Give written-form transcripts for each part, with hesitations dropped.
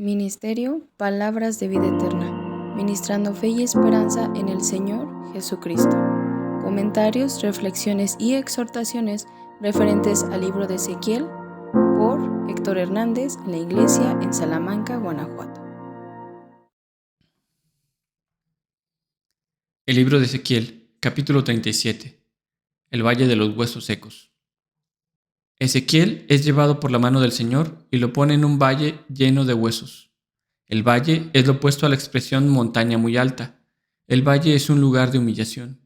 Ministerio, palabras de vida eterna, ministrando fe y esperanza en el Señor Jesucristo. Comentarios, reflexiones y exhortaciones referentes al libro de Ezequiel por Héctor Hernández en la iglesia en Salamanca, Guanajuato. El libro de Ezequiel, capítulo 37. El valle de los huesos secos. Ezequiel es llevado por la mano del Señor y lo pone en un valle lleno de huesos. El valle es lo opuesto a la expresión montaña muy alta. El valle es un lugar de humillación.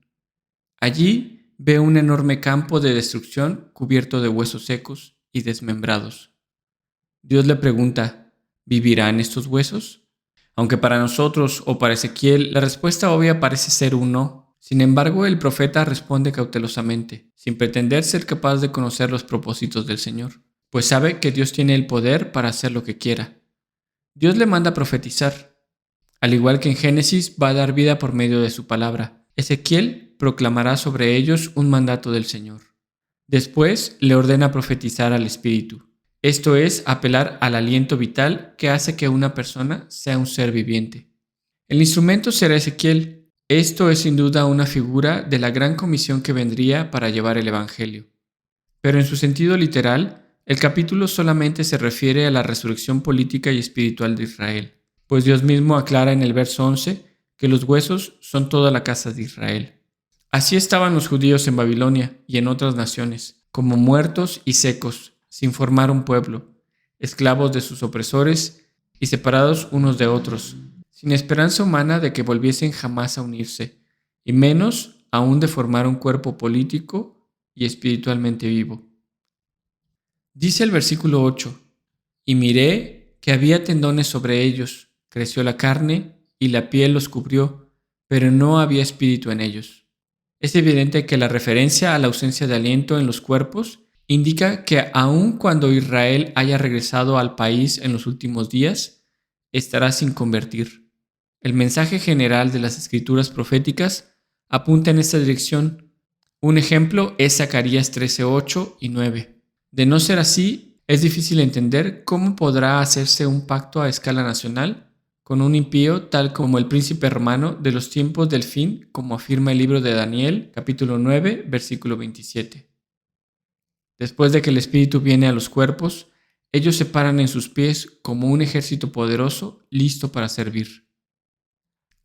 Allí ve un enorme campo de destrucción cubierto de huesos secos y desmembrados. Dios le pregunta, ¿vivirán estos huesos? Aunque para nosotros o para Ezequiel la respuesta obvia parece ser un no. Sin embargo, el profeta responde cautelosamente, sin pretender ser capaz de conocer los propósitos del Señor, pues sabe que Dios tiene el poder para hacer lo que quiera. Dios le manda a profetizar. Al igual que en Génesis, va a dar vida por medio de su palabra. Ezequiel proclamará sobre ellos un mandato del Señor. Después le ordena profetizar al Espíritu. Esto es, apelar al aliento vital que hace que una persona sea un ser viviente. El instrumento será Ezequiel. Esto es sin duda una figura de la gran comisión que vendría para llevar el Evangelio. Pero en su sentido literal, el capítulo solamente se refiere a la resurrección política y espiritual de Israel, pues Dios mismo aclara en el verso 11 que los huesos son toda la casa de Israel. Así estaban los judíos en Babilonia y en otras naciones, como muertos y secos, sin formar un pueblo, esclavos de sus opresores y separados unos de otros, sin esperanza humana de que volviesen jamás a unirse, y menos aún de formar un cuerpo político y espiritualmente vivo. Dice el versículo 8, y miré que había tendones sobre ellos, creció la carne y la piel los cubrió, pero no había espíritu en ellos. Es evidente que la referencia a la ausencia de aliento en los cuerpos indica que aun cuando Israel haya regresado al país en los últimos días, estará sin convertir. El mensaje general de las escrituras proféticas apunta en esta dirección. Un ejemplo es Zacarías 13:8 y 9. De no ser así, es difícil entender cómo podrá hacerse un pacto a escala nacional con un impío tal como el príncipe romano de los tiempos del fin, como afirma el libro de Daniel, capítulo 9, versículo 27. Después de que el espíritu viene a los cuerpos, ellos se paran en sus pies como un ejército poderoso listo para servir.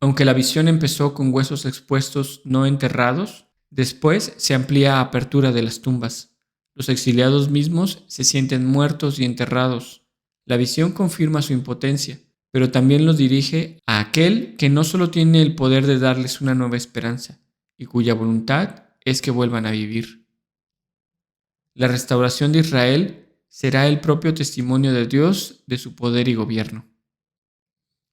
Aunque la visión empezó con huesos expuestos no enterrados, después se amplía a apertura de las tumbas. Los exiliados mismos se sienten muertos y enterrados. La visión confirma su impotencia, pero también los dirige a aquel que no solo tiene el poder de darles una nueva esperanza, y cuya voluntad es que vuelvan a vivir. La restauración de Israel será el propio testimonio de Dios de su poder y gobierno.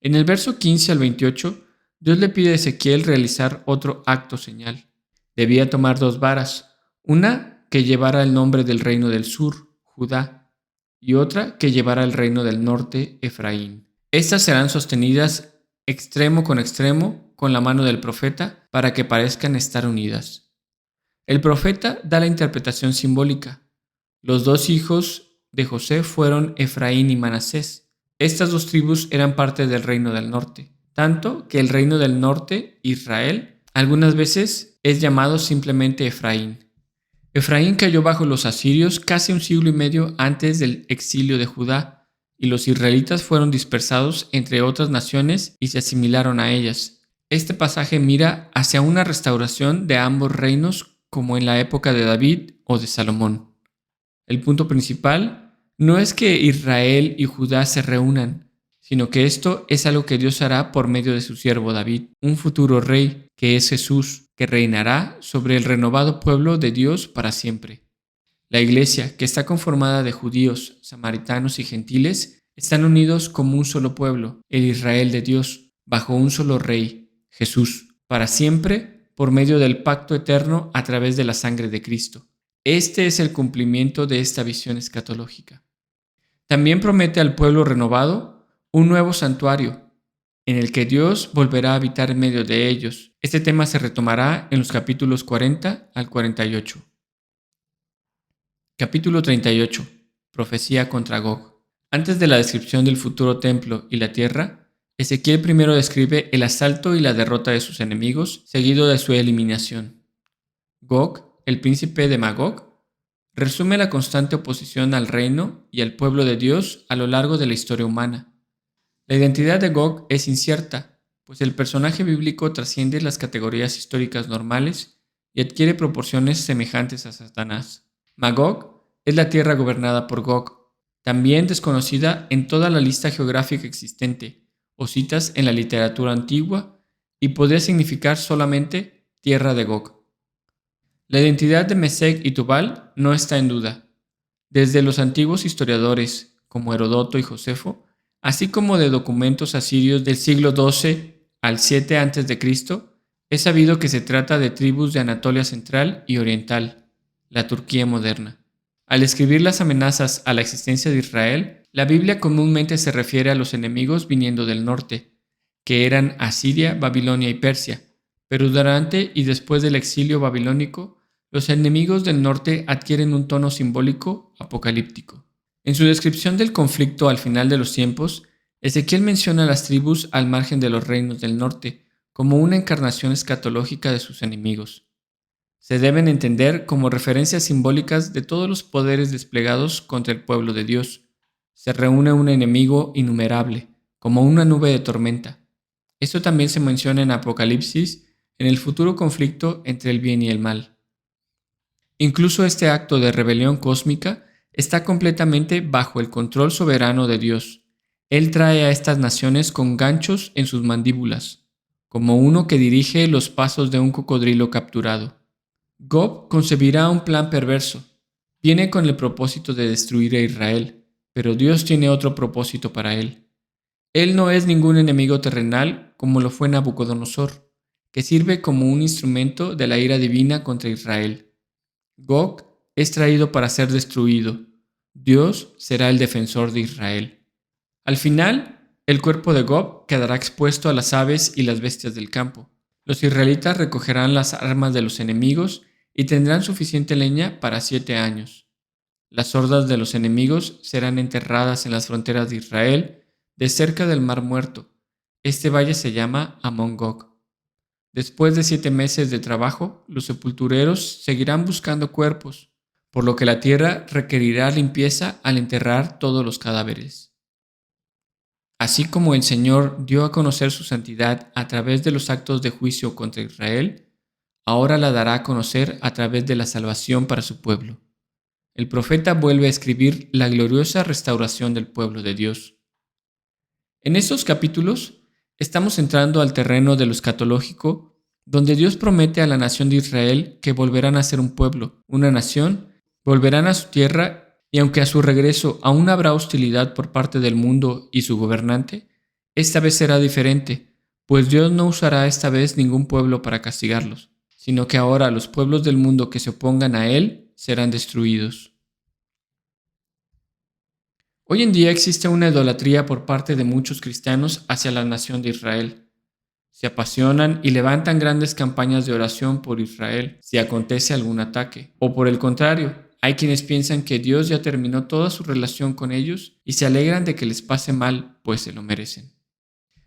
En el verso 15 al 28, Dios le pide a Ezequiel realizar otro acto señal. Debía tomar 2 varas, una que llevara el nombre del reino del sur, Judá, y otra que llevara el reino del norte, Efraín. Estas serán sostenidas extremo con la mano del profeta para que parezcan estar unidas. El profeta da la interpretación simbólica. Los 2 hijos de José fueron Efraín y Manasés. Estas 2 tribus eran parte del reino del norte, tanto que el reino del norte, Israel, algunas veces es llamado simplemente Efraín. Efraín cayó bajo los asirios casi un siglo y medio antes del exilio de Judá, y los israelitas fueron dispersados entre otras naciones y se asimilaron a ellas. Este pasaje mira hacia una restauración de ambos reinos como en la época de David o de Salomón. El punto principal no es que Israel y Judá se reúnan, sino que esto es algo que Dios hará por medio de su siervo David, un futuro rey que es Jesús, que reinará sobre el renovado pueblo de Dios para siempre. La iglesia, que está conformada de judíos, samaritanos y gentiles, están unidos como un solo pueblo, el Israel de Dios, bajo un solo rey, Jesús, para siempre, por medio del pacto eterno a través de la sangre de Cristo. Este es el cumplimiento de esta visión escatológica. También promete al pueblo renovado un nuevo santuario, en el que Dios volverá a habitar en medio de ellos. Este tema se retomará en los capítulos 40 al 48. Capítulo 38. Profecía contra Gog. Antes de la descripción del futuro templo y la tierra, Ezequiel primero describe el asalto y la derrota de sus enemigos, seguido de su eliminación. Gog, el príncipe de Magog, resume la constante oposición al reino y al pueblo de Dios a lo largo de la historia humana. La identidad de Gog es incierta, pues el personaje bíblico trasciende las categorías históricas normales y adquiere proporciones semejantes a Satanás. Magog es la tierra gobernada por Gog, también desconocida en toda la lista geográfica existente o citas en la literatura antigua, y podría significar solamente tierra de Gog. La identidad de Mesec y Tubal no está en duda. Desde los antiguos historiadores, como Heródoto y Josefo, así como de documentos asirios del siglo XII al 7 a.C., es sabido que se trata de tribus de Anatolia Central y Oriental, la Turquía moderna. Al escribir las amenazas a la existencia de Israel, la Biblia comúnmente se refiere a los enemigos viniendo del norte, que eran Asiria, Babilonia y Persia, pero durante y después del exilio babilónico, los enemigos del norte adquieren un tono simbólico apocalíptico. En su descripción del conflicto al final de los tiempos, Ezequiel menciona a las tribus al margen de los reinos del norte como una encarnación escatológica de sus enemigos. Se deben entender como referencias simbólicas de todos los poderes desplegados contra el pueblo de Dios. Se reúne un enemigo innumerable, como una nube de tormenta. Esto también se menciona en Apocalipsis, en el futuro conflicto entre el bien y el mal. Incluso este acto de rebelión cósmica está completamente bajo el control soberano de Dios. Él trae a estas naciones con ganchos en sus mandíbulas, como uno que dirige los pasos de un cocodrilo capturado. Gog concebirá un plan perverso. Viene con el propósito de destruir a Israel, pero Dios tiene otro propósito para él. Él no es ningún enemigo terrenal como lo fue Nabucodonosor, que sirve como un instrumento de la ira divina contra Israel. Gog es traído para ser destruido. Dios será el defensor de Israel. Al final, el cuerpo de Gog quedará expuesto a las aves y las bestias del campo. Los israelitas recogerán las armas de los enemigos y tendrán suficiente leña para 7 años. Las hordas de los enemigos serán enterradas en las fronteras de Israel, de cerca del Mar Muerto. Este valle se llama Amón Gog. Después de 7 meses de trabajo, los sepultureros seguirán buscando cuerpos, por lo que la tierra requerirá limpieza al enterrar todos los cadáveres. Así como el Señor dio a conocer su santidad a través de los actos de juicio contra Israel, ahora la dará a conocer a través de la salvación para su pueblo. El profeta vuelve a escribir la gloriosa restauración del pueblo de Dios. En estos capítulos estamos entrando al terreno de lo escatológico, donde Dios promete a la nación de Israel que volverán a ser un pueblo, una nación, volverán a su tierra, y aunque a su regreso aún habrá hostilidad por parte del mundo y su gobernante, esta vez será diferente, pues Dios no usará esta vez ningún pueblo para castigarlos, sino que ahora los pueblos del mundo que se opongan a Él serán destruidos. Hoy en día existe una idolatría por parte de muchos cristianos hacia la nación de Israel. Se apasionan y levantan grandes campañas de oración por Israel si acontece algún ataque, o por el contrario, hay quienes piensan que Dios ya terminó toda su relación con ellos y se alegran de que les pase mal, pues se lo merecen.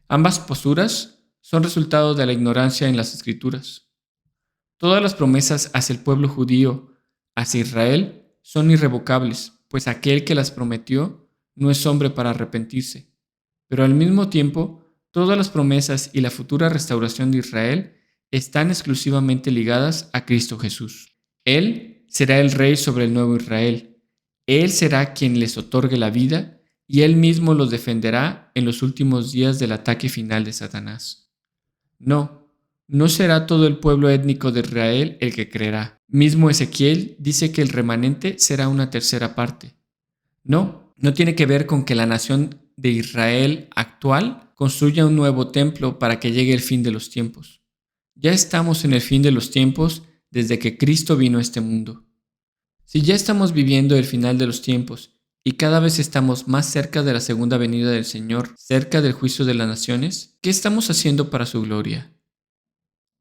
Ambas posturas son resultado de la ignorancia en las Escrituras. Todas las promesas hacia el pueblo judío, hacia Israel, son irrevocables, pues aquel que las prometió no es hombre para arrepentirse. Pero al mismo tiempo, todas las promesas y la futura restauración de Israel están exclusivamente ligadas a Cristo Jesús. Él será el rey sobre el nuevo Israel. Él será quien les otorgue la vida y Él mismo los defenderá en los últimos días del ataque final de Satanás. No será todo el pueblo étnico de Israel el que creerá. Mismo Ezequiel dice que el remanente será una tercera parte. No tiene que ver con que la nación de Israel actual construya un nuevo templo para que llegue el fin de los tiempos. Ya estamos en el fin de los tiempos desde que Cristo vino a este mundo. Si ya estamos viviendo el final de los tiempos y cada vez estamos más cerca de la segunda venida del Señor, cerca del juicio de las naciones, ¿qué estamos haciendo para su gloria?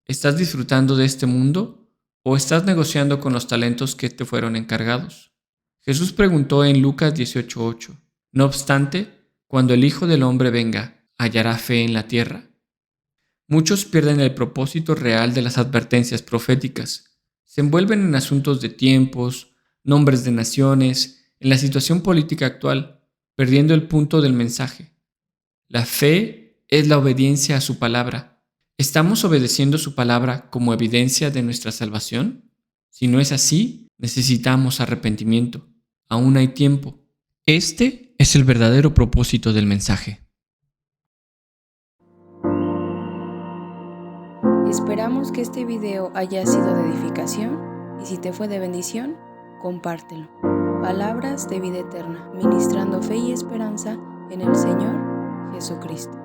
¿Estás disfrutando de este mundo o estás negociando con los talentos que te fueron encargados? Jesús preguntó en Lucas 18:8, No obstante, cuando el Hijo del Hombre venga, ¿hallará fe en la tierra? Muchos pierden el propósito real de las advertencias proféticas. Se envuelven en asuntos de tiempos, nombres de naciones, en la situación política actual, perdiendo el punto del mensaje. La fe es la obediencia a su palabra. ¿Estamos obedeciendo su palabra como evidencia de nuestra salvación? Si no es así, necesitamos arrepentimiento. Aún hay tiempo. Este es el verdadero propósito del mensaje. Esperamos que este video haya sido de edificación y si te fue de bendición, compártelo. Palabras de vida eterna, ministrando fe y esperanza en el Señor Jesucristo.